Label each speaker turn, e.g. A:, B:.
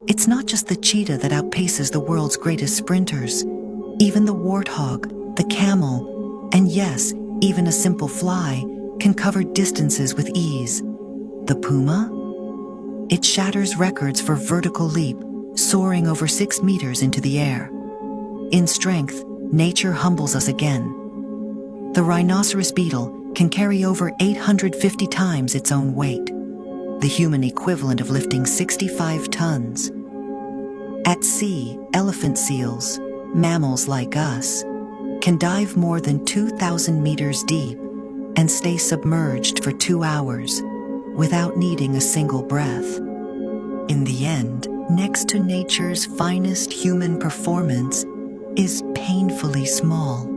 A: It's not just the cheetah that outpaces the world's greatest sprinters. Even the warthog, the camel, and yes, even a simple fly can cover distances with ease. The puma? It shatters records for vertical leap, soaring over 6 meters into the air. In strength, nature humbles us again. The rhinoceros beetle can carry over 850 times its own weight, the human equivalent of lifting 65 tons. At sea, elephant seals, mammals like us, can dive more than 2,000 meters deep and stay submerged for 2 hours without needing a single breath. In the end, next to nature's finest human performance is painfully small.